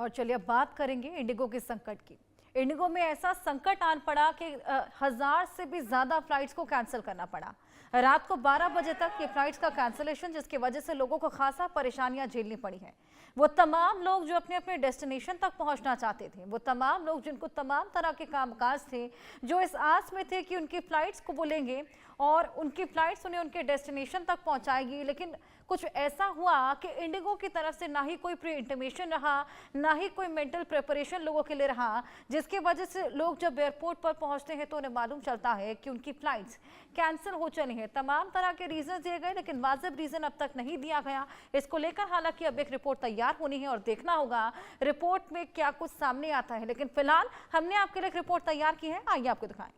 और चलिए अब बात करेंगे इंडिगो के संकट की। इंडिगो में ऐसा संकट आन पड़ा कि 1000 से भी ज्यादा फ्लाइट्स को कैंसिल करना पड़ा। रात को 12 बजे तक ये फ्लाइट्स का कैंसिलेशन, जिसकी वजह से लोगों को खासा परेशानियां झेलनी पड़ी हैं। वो तमाम लोग जो अपने अपने डेस्टिनेशन तक पहुंचना चाहते थे, वो तमाम लोग जिनको तमाम तरह के कामकाज थे, जो इस आस में थे कि उनकी फ्लाइट्स को बोलेंगे और उनकी फ्लाइट्स उन्हें उनके डेस्टिनेशन तक पहुंचाएगी, लेकिन कुछ ऐसा हुआ कि इंडिगो की तरफ से ना ही कोई प्री इंटीमेशन रहा, ना ही कोई मेंटल प्रिपरेशन लोगों के लिए रहा, जिसकी वजह से लोग जब एयरपोर्ट पर पहुंचते हैं तो उन्हें मालूम चलता है कि उनकी फ्लाइट्स कैंसिल हो चली हैं। तमाम तरह के रीजन दिए गए, लेकिन वाजिब रीजन अब तक नहीं दिया गया। इसको लेकर हालांकि अब एक रिपोर्ट तैयार होनी है और देखना होगा रिपोर्ट में क्या कुछ सामने आता है। लेकिन फिलहाल हमने आपके लिए एक रिपोर्ट तैयार की है, आइए आपको दिखाएं।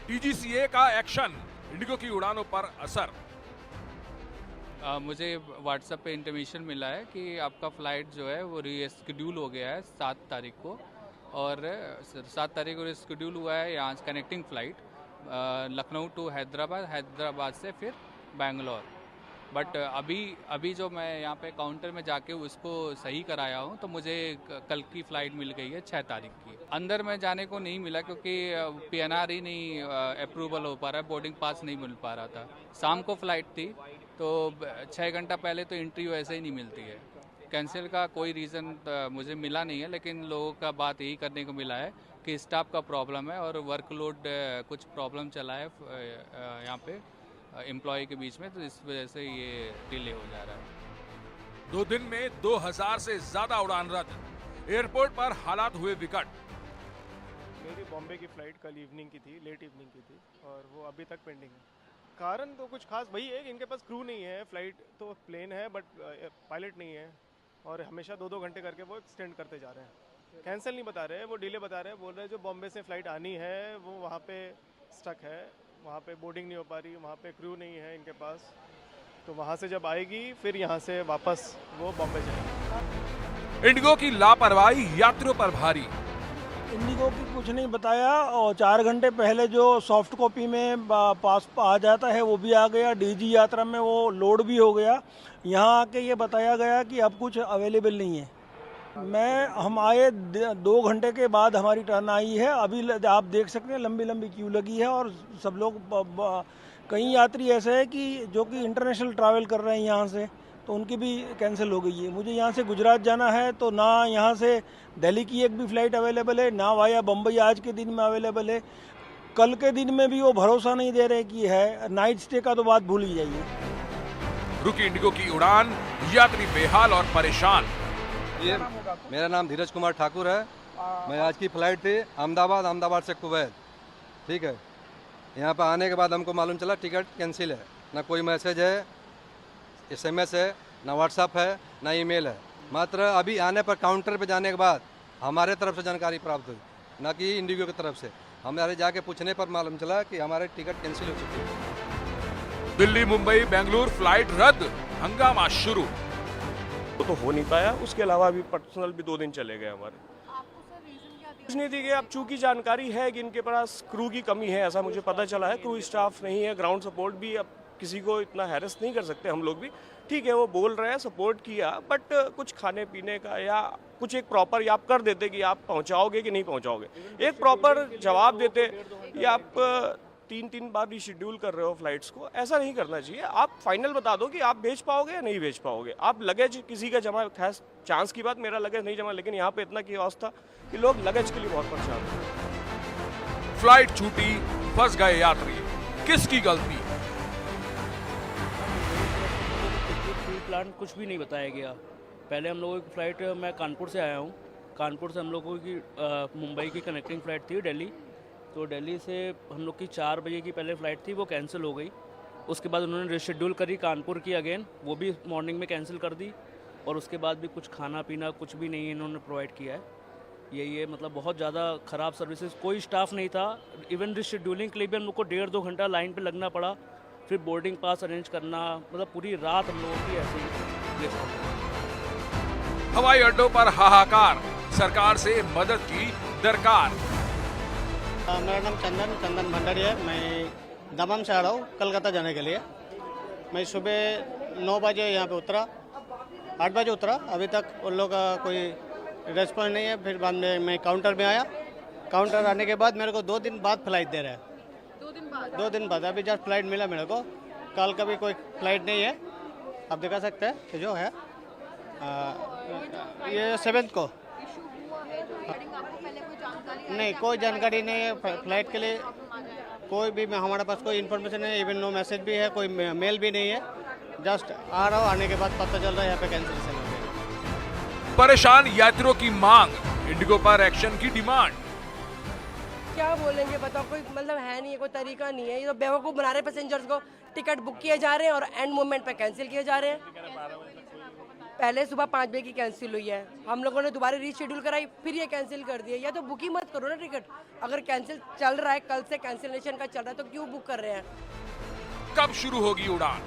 डीजीसीए का एक्शन, इंडिगो की उड़ानों पर असर। मुझे व्हाट्सएप पे इंटीमेशन मिला है कि आपका फ़्लाइट जो है वो रीशेड्यूल हो गया है 7 तारीख को, और 7 तारीख को रीशेड्यूल हुआ है। यहाँ connecting flight Lucknow to Hyderabad, Hyderabad से फिर बेंगलोर। बट अभी जो मैं यहाँ पे काउंटर में जाके उसको सही कराया हूँ, तो मुझे कल की फ़्लाइट मिल गई है 6 तारीख की। अंदर में जाने को नहीं मिला क्योंकि PNR ही नहीं अप्रूवल हो पा रहा है, बोर्डिंग पास नहीं मिल पा रहा था। शाम को फ़्लाइट थी तो 6 घंटा पहले तो एंट्री वैसे ही नहीं मिलती है। कैंसिल का कोई रीज़न मुझे मिला नहीं है, लेकिन लोगों का बात यही करने को मिला है कि स्टाफ का प्रॉब्लम है और वर्कलोड कुछ प्रॉब्लम चला है यहाँ पे एम्प्लॉय के बीच में, तो इस वजह से ये डिले हो जा रहा है। 2 दिन में 2000 से ज्यादा उड़ान रद्द, एयरपोर्ट पर हालात हुए विकट। मेरी बॉम्बे की फ़्लाइट कल इवनिंग की थी, लेट इवनिंग की थी, और वो अभी तक पेंडिंग है। कारण तो कुछ खास वही है कि इनके पास क्रू नहीं है। फ़्लाइट तो प्लेन है बट पायलट नहीं है, और हमेशा 2-2 घंटे करके वो एक्सटेंड करते जा रहे हैं। कैंसिल नहीं बता रहे, वो डिले बता रहे हैं। बोल रहे हैं जो बॉम्बे से फ़्लाइट आनी है वो वहाँ पे स्टक है, वहाँ पे बोर्डिंग नहीं हो पा रही, वहाँ पे क्रू नहीं है इनके पास, तो वहाँ से जब आएगी फिर यहाँ से वापस वो बॉम्बे जाएगी। इंडिगो की लापरवाही यात्रियों पर भारी। इंडिगो की कुछ नहीं बताया, और 4 घंटे पहले जो सॉफ्ट कॉपी में पास आ जाता है वो भी आ गया। डीजी यात्रा में वो लोड भी हो गया। यहाँ आके ये बताया गया कि अब कुछ अवेलेबल नहीं है। हम आए 2 घंटे के बाद हमारी टर्न आई है। अभी आप देख सकते हैं लंबी लंबी क्यू लगी है, और सब लोग कई यात्री ऐसे हैं कि जो कि इंटरनेशनल ट्रैवल कर रहे हैं यहाँ से, तो उनकी भी कैंसिल हो गई है। मुझे यहाँ से गुजरात जाना है, तो ना यहाँ से दिल्ली की एक भी फ़्लाइट अवेलेबल है, ना वाया बम्बई आज के दिन में अवेलेबल है। कल के दिन में भी वो भरोसा नहीं दे रहे कि है। नाइट स्टे का तो बात भूल ही जाइए। रुकी इंडिगो की उड़ान, यात्री बेहाल और परेशान। ये मेरा नाम धीरज कुमार ठाकुर है। मैं आज की फ़्लाइट थी अहमदाबाद से कुवैत, ठीक है। यहाँ पर आने के बाद हमको मालूम चला टिकट कैंसिल है। ना कोई मैसेज है, SMS है, ना व्हाट्सएप है, ना ईमेल है। मात्र अभी आने पर काउंटर पे जाने के बाद हमारे तरफ से जानकारी प्राप्त हुई, ना कि इंडिगो की तरफ से। हमारे जाके पूछने पर मालूम चला कि हमारे टिकट कैंसिल हो चुकी है। दिल्ली, मुंबई, बेंगलुरु फ्लाइट रद्द, हंगामा शुरू। वो तो हो नहीं पाया। उसके अलावा भी पर्सनल भी 2 दिन चले गए हमारे। कुछ नहीं थी कि अब चूंकि जानकारी है कि इनके पास क्रू की कमी है, ऐसा मुझे पता चला है। क्रू स्टाफ नहीं है, ग्राउंड सपोर्ट भी, अब किसी को इतना हैरेस नहीं कर सकते हम लोग भी। ठीक है, वो बोल रहे हैं, सपोर्ट किया, बट कुछ खाने पीने का या कुछ एक प्रॉपर या आप कर देते कि आप पहुंचाओगे कि नहीं पहुंचाओगे, एक प्रॉपर जवाब देते। या आप 3-3 बार रिशेड्यूल कर रहे हो फ्लाइट्स को, ऐसा नहीं करना चाहिए। आप फाइनल बता दो कि आप भेज पाओगे या नहीं भेज पाओगे। आप लगेज किसी का जमा, खैर चांस की बात मेरा लगेज नहीं जमा, लेकिन यहाँ पे इतना की था कि लोग लगेज के लिए बहुत परेशान थे। फ्लाइट छूटी, फंस गए यात्री, किसकी गलती? प्लान कुछ भी नहीं बताया गया। पहले हम लोगों की फ़्लाइट, मैं कानपुर से आया हूँ, कानपुर से हम लोगों की मुंबई की कनेक्टिंग फ़्लाइट थी दिल्ली, तो दिल्ली से हम लोग की 4 बजे की पहले फ़्लाइट थी, वो कैंसिल हो गई। उसके बाद उन्होंने रिशेड्यूल करी कानपुर की अगेन, वो भी मॉर्निंग में कैंसिल कर दी, और उसके बाद भी कुछ खाना पीना कुछ भी नहीं इन्होंने प्रोवाइड किया है। ये मतलब बहुत ज़्यादा ख़राब सर्विसेज, कोई स्टाफ नहीं था। इवन रिशेड्यूलिंग के लिए भी हम लोग को 1.5-2 घंटा लाइन पे लगना पड़ा, फिर बोर्डिंग पास अरेंज करना, मतलब पूरी रात हम लोगों की ऐसे ही वेस्ट हो गई। हवाई अड्डों पर हाहाकार, सरकार से मदद की दरकार। मेरा नाम चंदन भंडारी है। मैं दमन से आ रहा हूँ कलकत्ता जाने के लिए। मैं सुबह 9 बजे यहाँ पे उतरा, 8 बजे उतरा, अभी तक उन लोग का कोई रेस्पॉन्स नहीं है। फिर बाद में मैं काउंटर में आया, काउंटर आने के बाद मेरे को 2 दिन बाद फ्लाइट दे रहा है। 2 दिन बाद अभी जस्ट फ्लाइट मिला मेरे को। कल का भी कोई फ्लाइट नहीं है, आप दिखा सकते हैं कि जो है ये 7th को। नहीं, कोई जानकारी नहीं है फ्लाइट के लिए, कोई भी हमारे पास कोई इन्फॉर्मेशन नहीं है, इवन नो मैसेज भी है, कोई मेल भी नहीं है। जस्ट आ रहा हूँ, आने के बाद पता चल रहा है यहाँ पे कैंसिलेशन हो गया। परेशान यात्रियों की मांग, इंडिगो पर एक्शन की डिमांड। क्या बोलेंगे बताओ, कोई मतलब है नहीं है, कोई तरीका नहीं है। ये तो बेवकूफ़ बना रहे पैसेंजर्स को, टिकट बुक किए जा रहे हैं और एंड मोमेंट पे कैंसिल किए जा रहे हैं। पहले सुबह 5 बजे की कैंसिल हुई है, हम लोगों ने दोबारा रीशेड्यूल कराई, फिर ये कैंसिल कर दिया। या तो बुक ही मत करो ना टिकट, अगर कैंसिल चल रहा है, कल से कैंसिलेशन का चल रहा है, तो क्यों बुक कर रहे हैं। कब शुरू होगी उड़ान?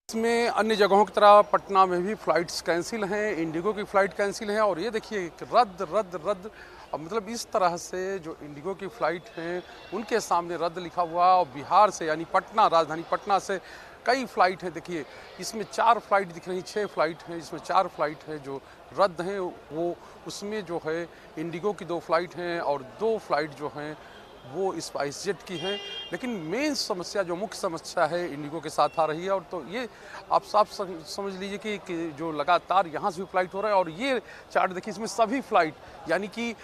इसमें अन्य जगहों की तरह पटना में भी फ़्लाइट्स कैंसिल हैं, इंडिगो की फ़्लाइट कैंसिल है। और ये देखिए रद्द रद्द रद्द, मतलब इस तरह से जो इंडिगो की फ़्लाइट हैं उनके सामने रद्द लिखा हुआ। और बिहार से यानी पटना, राजधानी पटना से कई फ़्लाइट हैं। देखिए इसमें 4 फ़्लाइट दिख रही, 6 फ़्लाइट हैं, जिसमें 4 फ़्लाइट हैं जो रद्द हैं। वो उसमें जो है इंडिगो की 2 फ़्लाइट हैं और 2 फ़्लाइट जो हैं वो स्पाइसजेट की हैं। लेकिन मेन समस्या, जो मुख्य समस्या है इंडिगो के साथ आ रही है, और तो ये आप साफ समझ लीजिए कि जो लगातार यहाँ से भी फ़्लाइट हो रहा है। और ये चार्ट देखिए, इसमें सभी फ़्लाइट यानी कि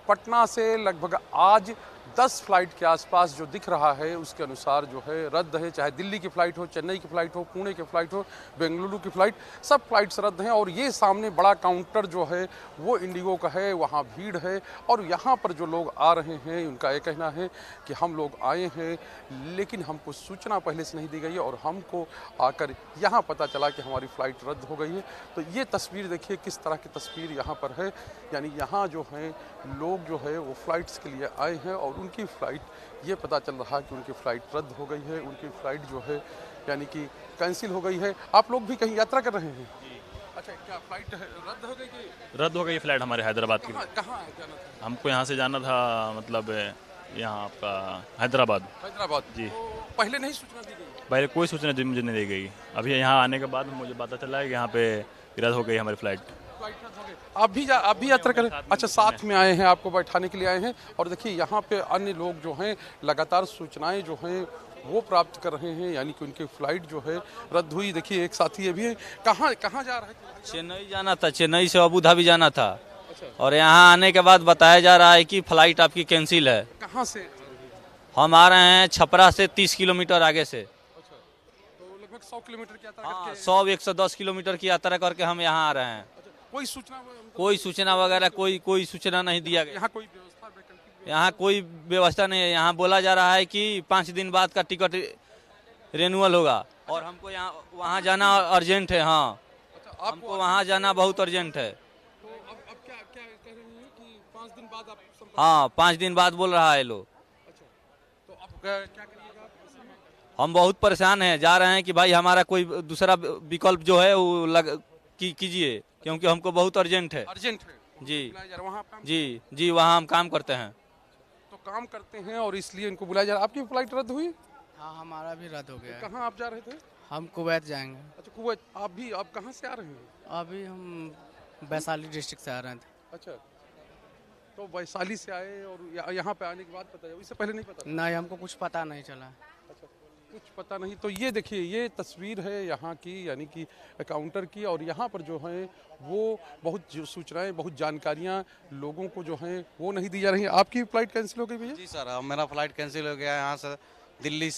पटना से लगभग आज 10 फ़्लाइट के आसपास जो दिख रहा है उसके अनुसार जो है रद्द है। चाहे दिल्ली की फ़्लाइट हो, चेन्नई की फ़्लाइट हो, पुणे की फ़्लाइट हो, बेंगलुरु की फ़्लाइट, सब फ़्लाइट्स रद्द हैं। और ये सामने बड़ा काउंटर जो है वो इंडिगो का है, वहाँ भीड़ है। और यहाँ पर जो लोग आ रहे हैं उनका ये कहना है कि हम लोग आए हैं लेकिन हमको सूचना पहले से नहीं दी गई और हमको आकर यहाँ पता चला कि हमारी फ़्लाइट रद्द हो गई है। तो ये तस्वीर देखिए किस तरह की तस्वीर यहाँ पर है। यानी यहाँ जो है लोग जो है वो फ़्लाइट्स के लिए आए हैं और उनकी फ़्लाइट, ये पता चल रहा है कि उनकी फ़्लाइट रद्द हो गई है, उनकी फ़्लाइट जो है यानी कि कैंसिल हो गई है। आप लोग भी कहीं यात्रा कर रहे हैं? अच्छा, क्या फ़्लाइट रद्द हो गई कि? रद्द हो गई फ़्लाइट हमारे हैदराबाद की। कहाँ जाना था? हमको यहाँ से जाना था, मतलब यहाँ आपका हैदराबाद। हैदराबाद जी। तो पहले नहीं सूचना दी गई? पहले कोई सूचना मुझे नहीं दी गई। अभी यहाँ आने के बाद मुझे पता चला है कि यहाँ पे रद्द हो गई हमारी फ़्लाइट। आप भी यात्रा करें? अच्छा, साथ में आए हैं, आपको बैठाने के लिए आए हैं। और देखिए यहाँ पे अन्य लोग जो हैं लगातार सूचनाएं जो हैं वो प्राप्त कर रहे हैं, यानी कि उनकी फ़्लाइट जो है रद्द हुई। देखिए एक साथी ये भी है। कहाँ जा रहा है? चेन्नई जाना था, चेन्नई से अबू धाबी जाना था। और यहाँ आने के बाद बताया जा रहा है कि फ़्लाइट आपकी कैंसिल है। कहाँ से? हम आ रहे हैं छपरा से 30 किलोमीटर आगे से। तो लगभग 100 किलोमीटर की यात्रा हाँ, करके 110 किलोमीटर की यात्रा करके हम यहाँ आ रहे हैं। कोई सूचना वगैरह कोई सूचना नहीं दिया गया। यहाँ कोई व्यवस्था, वैकल्पिक यहाँ कोई व्यवस्था नहीं है। यहाँ बोला जा रहा है कि 5 दिन बाद का टिकट रिन्यूअल होगा और हमको यहाँ वहाँ जाना अर्जेंट है। हाँ, हमको वहाँ जाना बहुत अर्जेंट है। तो अब क्या कह रहे हैं कि 5 दिन बाद आप संपर्क? हाँ, 5 दिन बाद बोल रहा है लोग। अच्छा, तो अब क्या करिएगा? हम बहुत परेशान हैं, जा रहे हैं कि भाई हमारा कोई दूसरा विकल्प जो है वो कीजिए, क्योंकि हमको बहुत अर्जेंट है। अर्जेंट है जी वहाँ जी, वहाँ हम काम करते हैं। तो काम करते हैं और इसलिए इनको बुलाया जा रहा है। आपकी फ़्लाइट रद्द हुई? हाँ, हमारा भी रद्द हो गया है। कहाँ आप जा रहे थे? हम कुवैत जाएंगे। अच्छा, कुवैत। आप कहाँ से आ रहे हैं? अभी हम वैशाली डिस्ट्रिक्ट से आ रहे थे। अच्छा, तो वैशाली से आए और यहाँ पे आने के बाद पता है? इससे पहले नहीं पता? नहीं, हमको कुछ पता नहीं चला। अच्छा, कुछ पता नहीं। तो ये देखिए, ये तस्वीर है यहाँ की, यानी कि काउंटर की। और यहाँ पर जो है वो बहुत सूचनाएं, बहुत जानकारियाँ लोगों को जो हैं वो नहीं दी जा रही हैं। आपकी फ़्लाइट कैंसिल हो गई भैया? जी सर, मेरा फ़्लाइट कैंसिल हो गया। यहाँ से दिल्ली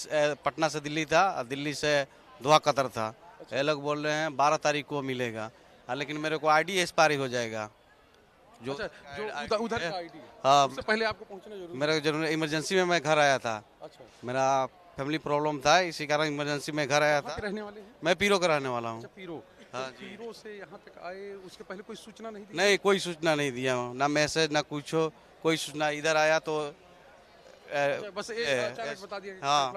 पटना से दिल्ली था, दिल्ली से दोहा कतर था। ये लोग बोल रहे हैं 12 तारीख को मिलेगा, लेकिन मेरे को आईडी एक्सपायरी हो जाएगा। जो उधर का आईडी? हाँ, उससे पहले आपको पहुँचना जरूरी? मेरे जरूर इमरजेंसी में मैं घर आया था। अच्छा, मेरा फैमिली प्रॉब्लम था, इसी कारण इमरजेंसी में घर आया था। रहने वाले हैं? मैं पीरो का रहने वाला हूँ। अच्छा, पीरो। हाँ, तो पीरो से यहाँ तक आए, उसके पहले कोई सूचना नहीं दी? नहीं, कोई सूचना नहीं दिया, ना मैसेज ना कुछ हो, कोई सूचना। इधर आया तो बस अचानक बता दिया हाँ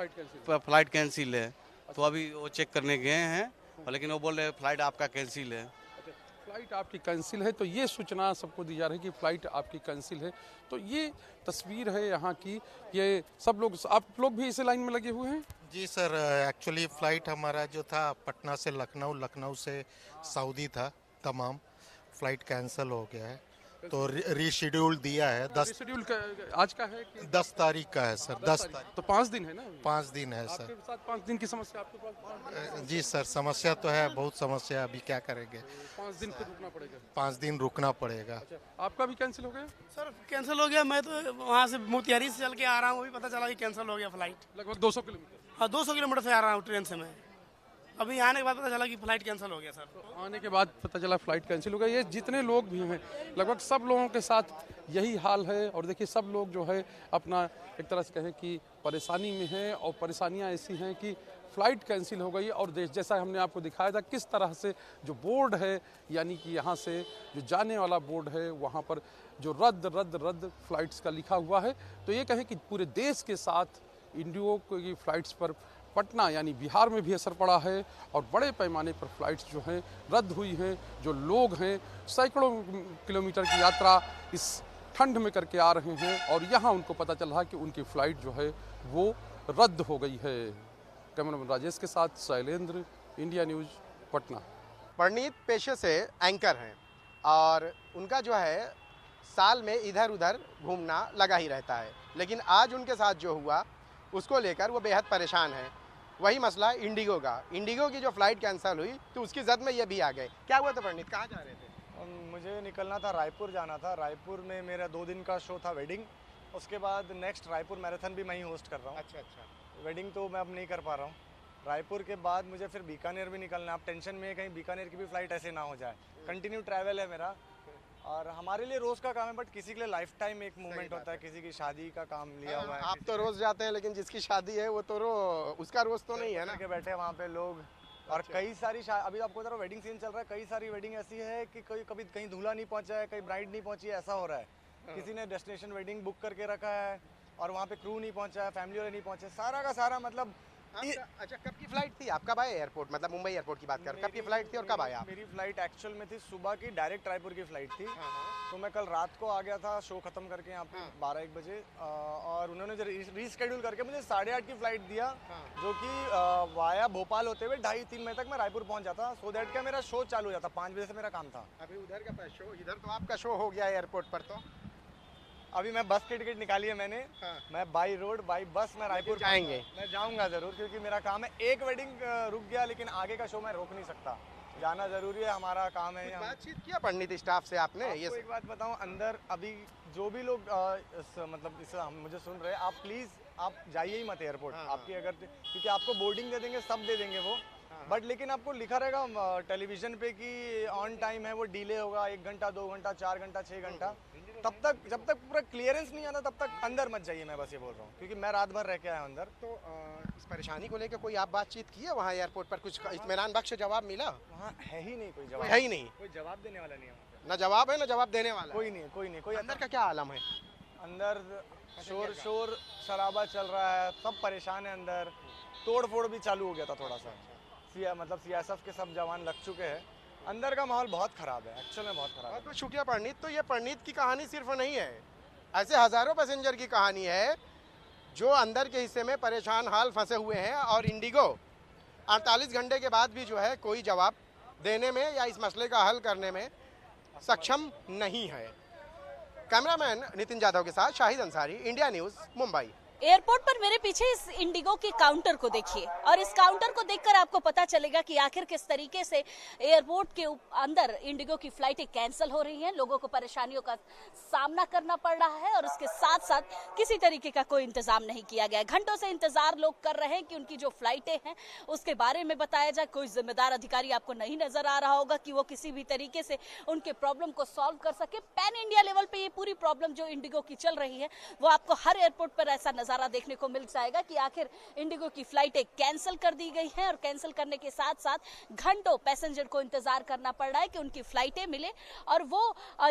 फ़्लाइट कैंसिल है। तो अभी वो चेक करने गए हैं, लेकिन वो बोल रहे फ़्लाइट आपका कैंसिल है। फ्लाइट आपकी कैंसिल है, तो ये सूचना सबको दी जा रही है कि फ्लाइट आपकी कैंसिल है। तो ये तस्वीर है यहाँ की, ये सब लोग, आप लोग भी इसी लाइन में लगे हुए हैं? जी सर, एक्चुअली फ़्लाइट हमारा जो था पटना से लखनऊ, लखनऊ से सऊदी था, तमाम फ़्लाइट कैंसिल हो गया है, तो रीशेड्यूल दिया है। 10 आज का है कि 10 तारीख का है सर, 10 तारीख। तो 5 दिन है ना? 5 दिन है सर। आपके साथ 5 दिन की समस्या आपके पास? जी सर, समस्या तो है, बहुत समस्या, अभी क्या करेंगे। 5 दिन फिर रुकना पड़ेगा? 5 दिन रुकना पड़ेगा। अच्छा, आपका भी कैंसिल हो गया? सर कैंसिल हो गया, मैं तो वहाँ से मोतिहारी से चल के आ रहा हूँ, अभी पता चला कि कैंसिल हो गया फ्लाइट। लगभग 200 किलोमीटर? हाँ, 200 किलोमीटर से आ रहा हूँ ट्रेन से मैं। अभी आने के बाद पता चला कि फ्लाइट कैंसिल हो गया सर। तो आने के बाद पता चला फ्लाइट कैंसिल हो गया। ये जितने लोग भी हैं, लगभग सब लोगों के साथ यही हाल है। और देखिए, सब लोग जो है अपना एक तरह से कहें कि परेशानी में हैं, और परेशानियां ऐसी हैं कि फ़्लाइट कैंसिल हो गई। और जैसा हमने आपको दिखाया था किस तरह से जो बोर्ड है, यानी कि यहाँ से जो जाने वाला बोर्ड है, वहाँ पर जो रद्द रद्द रद्द फ़्लाइट्स का लिखा हुआ है। तो ये कहें कि पूरे देश के साथ इंडिगो की फ़्लाइट्स पर पटना यानी बिहार में भी असर पड़ा है, और बड़े पैमाने पर फ़्लाइट्स जो हैं रद्द हुई हैं। जो लोग हैं सैकड़ों किलोमीटर की यात्रा इस ठंड में करके आ रहे हैं, और यहाँ उनको पता चल रहा कि उनकी फ़्लाइट जो है वो रद्द हो गई है। कैमरामैन राजेश के साथ शैलेंद्र, इंडिया न्यूज़, पटना। परनीत पेशे से एंकर हैं, और उनका जो है साल में इधर उधर घूमना लगा ही रहता है, लेकिन आज उनके साथ जो हुआ उसको लेकर वो बेहद परेशान है। वही मसला इंडिगो का, इंडिगो की जो फ़्लाइट कैंसिल हुई तो उसकी जद में ये भी आ गए। क्या हुआ था परनीत, कहाँ जा रहे थे? मुझे निकलना था, रायपुर जाना था। रायपुर में मेरा 2 दिन का शो था, वेडिंग। उसके बाद नेक्स्ट रायपुर मैराथन भी मैं ही होस्ट कर रहा हूँ। अच्छा। वेडिंग तो मैं अब नहीं कर पा रहा हूँ। रायपुर के बाद मुझे फिर बीकानेर भी निकलना है। अब टेंशन में है कहीं बीकानेर की भी फ़्लाइट ऐसे ना हो जाए। कंटिन्यू ट्रैवल है मेरा, और हमारे लिए रोज़ का काम है, बट किसी के लिए लाइफ टाइम एक मूवमेंट होता है। किसी की शादी का काम लिया हुआ है। आप तो रोज़ जाते हैं, लेकिन जिसकी शादी है वो तो उसका रोज़ तो नहीं है ना। के बैठे वहाँ पे लोग, और कई सारी अभी आपको जरा वेडिंग सीन चल रहा है। कई सारी वेडिंग ऐसी है कि कभी कहीं दूल्हा नहीं पहुँचा है, कहीं ब्राइड नहीं पहुँची है, ऐसा हो रहा है। किसी ने डेस्टिनेशन वेडिंग बुक करके रखा है और वहाँ पे क्रू नहीं पहुँचा है, फैमिली वाले नहीं पहुँचे, सारा का सारा मतलब। अच्छा, कब की फ्लाइट थी? आप कब आए एयरपोर्ट, मतलब मुंबई एयरपोर्ट की बात कर, कब की फ्लाइट थी और कब आया? मेरी फ्लाइट एक्चुअल में थी सुबह की, डायरेक्ट रायपुर की फ्लाइट थी। तो मैं कल रात को आ गया था शो खत्म करके यहाँ पे 12-1 बजे, और उन्होंने जो रीस्केड्यूल करके मुझे 8:30 की फ्लाइट दिया, जो कि वाया भोपाल होते हुए 2:30-3 बजे तक मैं रायपुर पहुँच जाता, सो दैट का मेरा शो चालू हो जाता। 5 बजे से मेरा काम था। अभी उधर का शो, इधर तो आपका शो हो गया एयरपोर्ट पर। तो अभी मैं बस की टिकट निकाली है मैंने। मैं बाई रोड बाई बस मैं रायपुर जाएंगे। मैं जाऊंगा ज़रूर, क्योंकि मेरा काम है। एक वेडिंग रुक गया, लेकिन आगे का शो मैं रोक नहीं सकता, जाना ज़रूरी है, हमारा काम है। बातचीत किया पंडित स्टाफ से आपने? ये एक बात बताऊं, अंदर अभी जो भी लोग मुझे सुन रहे हैं, आप प्लीज़ आप जाइए ही मत एयरपोर्ट। आपकी अगर, क्योंकि आपको बोर्डिंग दे देंगे, सब दे देंगे वो, बट लेकिन आपको लिखा रहेगा टेलीविज़न पे कि ऑन टाइम है, वो डिले होगा 1 घंटा 2 घंटा 4 घंटा 6 घंटा। तब तक, जब तक पूरा क्लियरेंस नहीं आता तब तक अंदर मत जाइए, मैं बस ये बोल रहा हूँ, क्योंकि मैं रात भर रह के आया अंदर। तो इस परेशानी को लेकर कोई आप बातचीत की है वहाँ एयरपोर्ट पर? कुछ इत्मीनान बख्श जवाब मिला? वहाँ है ही नहीं कोई जवाब, है ही नहीं, कोई जवाब देने वाला नहीं है। ना जवाब है ना जवाब देने वाला, कोई नहीं, कोई नहीं। कोई अंदर का क्या आलम है? अंदर शोर शराबा चल रहा है, सब परेशान है अंदर। तोड़ फोड़ भी चालू हो गया था थोड़ा सा, मतलब CSF के सब जवान लग चुके हैं। अंदर का माहौल बहुत ख़राब है, एक्चुअल में बहुत ख़राब है। बहुत शुक्रिया परनीत। तो ये परनीत की कहानी सिर्फ नहीं है, ऐसे हज़ारों पैसेंजर की कहानी है जो अंदर के हिस्से में परेशान हाल फंसे हुए हैं, और इंडिगो 48 घंटे के बाद भी जो है कोई जवाब देने में या इस मसले का हल करने में सक्षम नहीं है। कैमरामैन नितिन जाधव के साथ Shahid Ansari, India news, Mumbai. Airport पर मेरे पीछे इस इंडिगो के काउंटर को देखिए, और इस काउंटर को देखकर आपको पता चलेगा कि आखिर किस तरीके से एयरपोर्ट के अंदर इंडिगो की फ्लाइटें कैंसिल हो रही हैं। लोगों को परेशानियों का सामना करना पड़ रहा है, और उसके साथ साथ किसी तरीके का कोई इंतजाम नहीं किया गया। घंटों से इंतजार लोग कर रहे हैं कि उनकी जो फ्लाइटें हैं उसके बारे में बताया जाए। कोई जिम्मेदार अधिकारी आपको नहीं नजर आ रहा होगा कि वो किसी भी तरीके से उनके प्रॉब्लम को सॉल्व कर सके। पैन इंडिया लेवल पे ये पूरी प्रॉब्लम जो इंडिगो की चल रही है, वो आपको हर एयरपोर्ट पर ऐसा नजारा देखने को मिल जाएगा कि आखिर इंडिगो की फ्लाइटें कैंसिल कर दी गई हैं, और कैंसिल करने के साथ साथ घंटों पैसेंजर को इंतजार करना पड़ रहा है कि उनकी फ्लाइटें मिले, और वो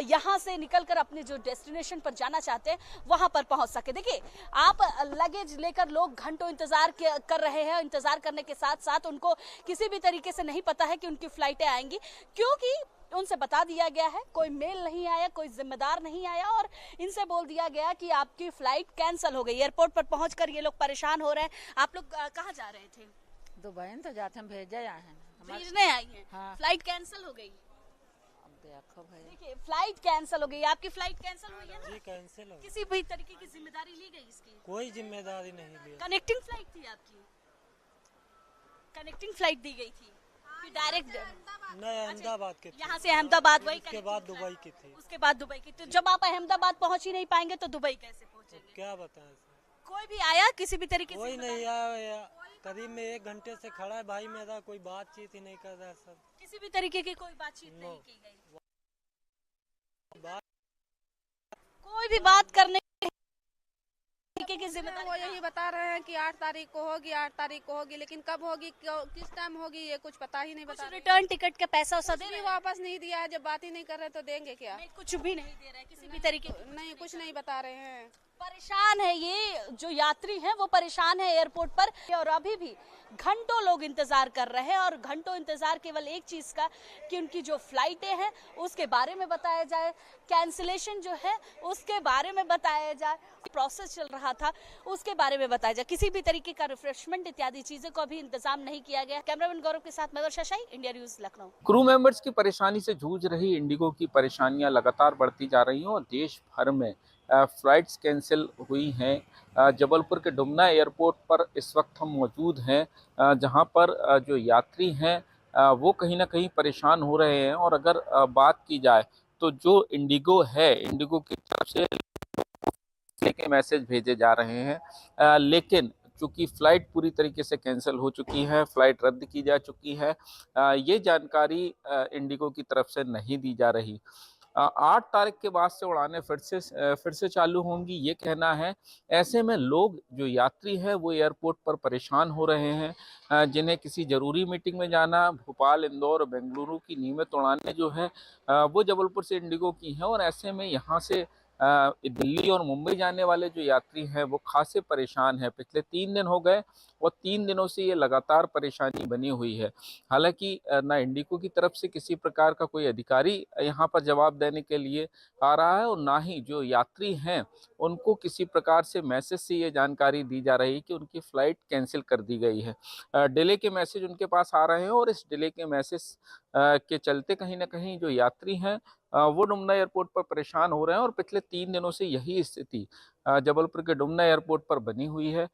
यहां से निकलकर अपने जो डेस्टिनेशन पर जाना चाहते हैं वहां पर पहुंच सके। देखिए, आप लगेज लेकर लोग घंटों इंतजार कर रहे हैं। इंतजार करने के साथ साथ उनको किसी भी तरीके से नहीं पता है कि उनकी फ्लाइटें आएंगी, क्योंकि उनसे बता दिया गया है, कोई मेल नहीं आया, कोई जिम्मेदार नहीं आया और इनसे बोल दिया गया कि आपकी फ्लाइट कैंसिल हो गई। एयरपोर्ट पर पहुंचकर ये लोग परेशान हो रहे हैं। आप लोग कहाँ जा रहे थे? दुबई तो जाते हम भेजे आए हैं, भेजने आई हैं। हाँ। फ्लाइट कैंसिल हो गई। देखो भाई, देखिए फ्लाइट कैंसिल हो गई। आपकी फ्लाइट कैंसिल हुई है ना? जी कैंसिल हो, किसी भी तरीके की जिम्मेदारी ली गई इसकी? कोई जिम्मेदारी नहीं ली। कनेक्टिंग फ्लाइट थी आपकी? कनेक्टिंग फ्लाइट दी गई थी कि डायरेक्ट? नहीं, अहमदाबाद के यहाँ से अहमदाबाद वही उसके बाद दुबई की थी। उसके बाद दुबई की। तो जब आप अहमदाबाद पहुँच ही नहीं पाएंगे तो दुबई कैसे पहुँचेंगे? क्या बताएं, कोई भी आया किसी भी तरीके से? कोई नहीं आया। करीब में 1 घंटे से खड़ा है भाई मेरा, कोई बातचीत ही नहीं कर रहा है सर। किसी भी तरीके की कोई बातचीत नहीं की गई? कोई भी बात करने की जिम्मेदारी? वो यही बता रहे हैं कि 8 तारीख को होगी, 8 तारीख को होगी, लेकिन कब होगी, किस टाइम होगी, ये कुछ पता ही नहीं बता रहे। रिटर्न टिकट का पैसा उसा दे भी वापस नहीं दिया है। जब बात ही नहीं कर रहे तो देंगे क्या? कुछ भी नहीं दे रहा है किसी भी तरीके? नहीं, कुछ नहीं बता रहे हैं। परेशान है ये जो यात्री हैं, वो परेशान है एयरपोर्ट पर। और अभी भी घंटों लोग इंतजार कर रहे हैं और घंटों इंतजार केवल एक चीज का कि उनकी जो फ्लाइटें हैं उसके बारे में बताया जाए, कैंसिलेशन जो है उसके बारे में बताया जाए, प्रोसेस चल रहा था उसके बारे में बताया जाए। किसी भी तरीके का रिफ्रेशमेंट इत्यादि चीजों का भी इंतजाम नहीं किया गया। कैमरामैन गौरव के साथ मैं Varsha Shahi, India News Lucknow. Crew members की परेशानी से जूझ रही इंडिगो की परेशानियां लगातार बढ़ती जा रही हैं और देश भर में फ्लाइट्स कैंसिल हुई हैं। जबलपुर के डुमना एयरपोर्ट पर इस वक्त हम मौजूद हैं, जहां पर जो यात्री हैं वो कहीं ना कहीं परेशान हो रहे हैं। और अगर बात की जाए तो जो इंडिगो है, इंडिगो की तरफ से के मैसेज भेजे जा रहे हैं, लेकिन चूँकि फ़्लाइट पूरी तरीके से कैंसिल हो चुकी है, फ़्लाइट रद्द की जा चुकी है, ये जानकारी इंडिगो की तरफ से नहीं दी जा रही। 8 तारीख के बाद से उड़ानें फिर से चालू होंगी, ये कहना है। ऐसे में लोग जो यात्री हैं वो एयरपोर्ट पर परेशान हो रहे हैं, जिन्हें किसी ज़रूरी मीटिंग में जाना, भोपाल, इंदौर, बेंगलुरु की नियमित उड़ानें जो है वो जबलपुर से इंडिगो की हैं। और ऐसे में यहाँ से दिल्ली और मुंबई जाने वाले जो यात्री हैं वो खासे परेशान हैं। पिछले 3 दिन हो गए और 3 दिनों से ये लगातार परेशानी बनी हुई है। हालांकि ना इंडिगो की तरफ से किसी प्रकार का कोई अधिकारी यहाँ पर जवाब देने के लिए आ रहा है और ना ही जो यात्री हैं उनको किसी प्रकार से मैसेज से ये जानकारी दी जा रही है कि उनकी फ़्लाइट कैंसिल कर दी गई है। डिले के मैसेज उनके पास आ रहे हैं और इस डिले के मैसेज के चलते कहीं ना कहीं जो यात्री हैं वो डुमना एयरपोर्ट पर परेशान हो रहे हैं। और पिछले 3 दिनों से यही स्थिति जबलपुर के डुमना एयरपोर्ट पर बनी हुई है।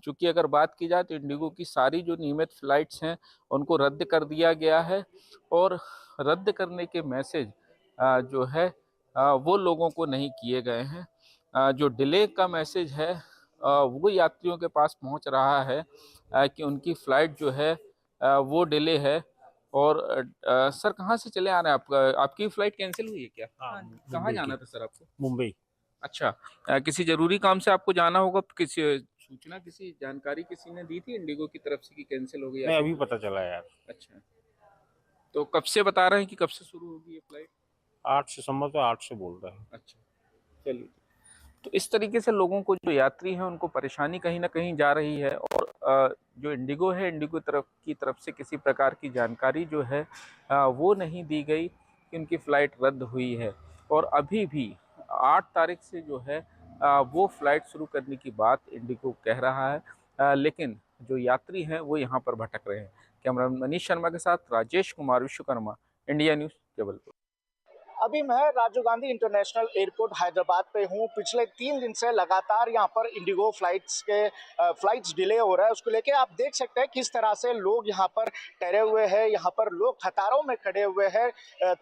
चूँकि अगर बात की जाए तो इंडिगो की सारी जो नियमित फ़्लाइट्स हैं उनको रद्द कर दिया गया है और रद्द करने के मैसेज जो है वो लोगों को नहीं किए गए हैं। जो डिले का मैसेज है वो यात्रियों के पास पहुंच रहा है कि उनकी फ़्लाइट जो है वो डिले है। और सर कहाँ से चले आ रहे हैं? आपकी फ़्लाइट कैंसिल हुई है क्या? हाँ, कहाँ जाना था सर आपको? मुंबई। अच्छा, किसी ज़रूरी काम से आपको जाना होगा। किसी सूचना, किसी जानकारी किसी ने दी थी इंडिगो की तरफ से कि कैंसिल हो गई? नहीं, अभी पता चला यार। अच्छा, तो कब से बता रहे हैं कि कब से शुरू होगी ये फ़्लाइट? 8 सितंबर तो 8 से बोल रहे हैं। अच्छा, चलिए। तो इस तरीके से लोगों को, जो यात्री हैं उनको परेशानी कहीं ना कहीं जा रही है। और जो इंडिगो है, इंडिगो की तरफ से किसी प्रकार की जानकारी जो है वो नहीं दी गई कि उनकी फ़्लाइट रद्द हुई है। और अभी भी 8 तारीख से जो है वो फ़्लाइट शुरू करने की बात इंडिगो कह रहा है, लेकिन जो यात्री हैं वो यहाँ पर भटक रहे हैं। कैमरामैन मनीष शर्मा के साथ राजेश कुमार विश्वकर्मा, इंडिया न्यूज़, जबलपुर। अभी मैं राजीव गांधी इंटरनेशनल एयरपोर्ट हैदराबाद पे हूँ। पिछले 3 दिन से लगातार यहाँ पर इंडिगो फ्लाइट्स डिले हो रहा है। उसको लेके आप देख सकते हैं किस तरह से लोग यहाँ पर ठहरे हुए हैं। यहाँ पर लोग कतारों में खड़े हुए हैं।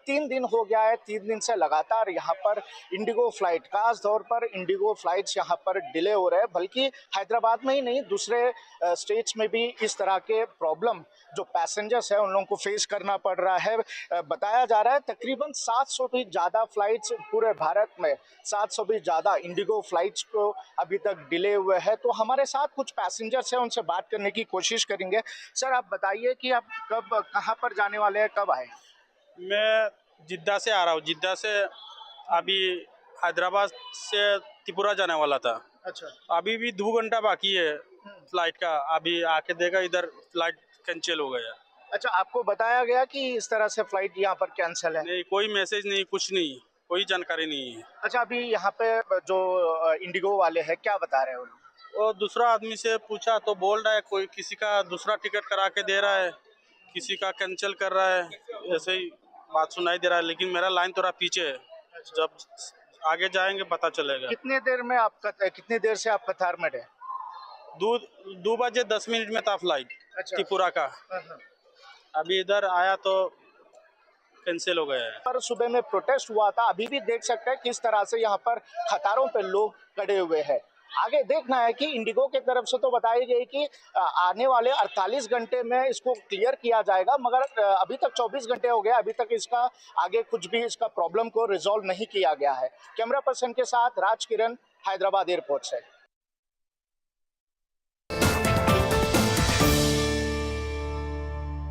3 दिन हो गया है, 3 दिन से लगातार यहाँ पर इंडिगो फ्लाइट, खास तौर पर इंडिगो फ्लाइट्स यहाँ पर डिले हो रहे हैं। बल्कि हैदराबाद में ही नहीं, दूसरे स्टेट्स में भी इस तरह के प्रॉब्लम जो पैसेंजर्स हैं उन लोगों को फेस करना पड़ रहा है। बताया जा रहा है तकरीबन 700 भी ज़्यादा फ्लाइट्स पूरे भारत में, 700 भी ज़्यादा इंडिगो फ्लाइट्स को अभी तक डिले हुए हैं। तो हमारे साथ कुछ पैसेंजर्स हैं, उनसे बात करने की कोशिश करेंगे। सर, आप बताइए कि आप कहाँ पर जाने वाले हैं, कब आए? मैं जिद्दा से आ रहा हूँ। जिद्दा से अभी हैदराबाद से त्रिपुरा जाने वाला था। अच्छा, अभी भी 2 घंटा बाकी है फ्लाइट का। अभी आके देखा इधर फ्लाइट कैंसिल हो गया। अच्छा, आपको बताया गया कि इस तरह से फ्लाइट यहाँ पर कैंसिल है? नहीं, कोई मैसेज नहीं, कुछ नहीं, कोई जानकारी नहीं है। अच्छा, अभी यहाँ पे जो इंडिगो वाले हैं क्या बता रहे हैं वो लोग? वो दूसरा आदमी से पूछा तो बोल रहा है कोई किसी का दूसरा टिकट करा के दे रहा है, किसी का कैंसिल कर रहा है, ऐसे ही बात सुनाई दे रहा है। लेकिन मेरा लाइन थोड़ा पीछे है, जब आगे जाएंगे पता चलेगा। कितनी देर से आप कतार में रहे? 2 बजे 10 मिनट में था फ्लाइट त्रिपुरा का। अभी इधर आया तो कैंसिल हो गया है। पर सुबह में प्रोटेस्ट हुआ था, अभी भी देख सकते हैं किस तरह से यहाँ पर कतारों पे लोग खड़े हुए हैं। आगे देखना है कि इंडिगो के तरफ से तो बताई गई कि आने वाले 48 घंटे में इसको क्लियर किया जाएगा, मगर अभी तक 24 घंटे हो गए, अभी तक इसका आगे कुछ भी इसका प्रॉब्लम को रिजॉल्व नहीं किया गया है। कैमरा पर्सन के साथ राज किरण, हैदराबाद एयरपोर्ट से।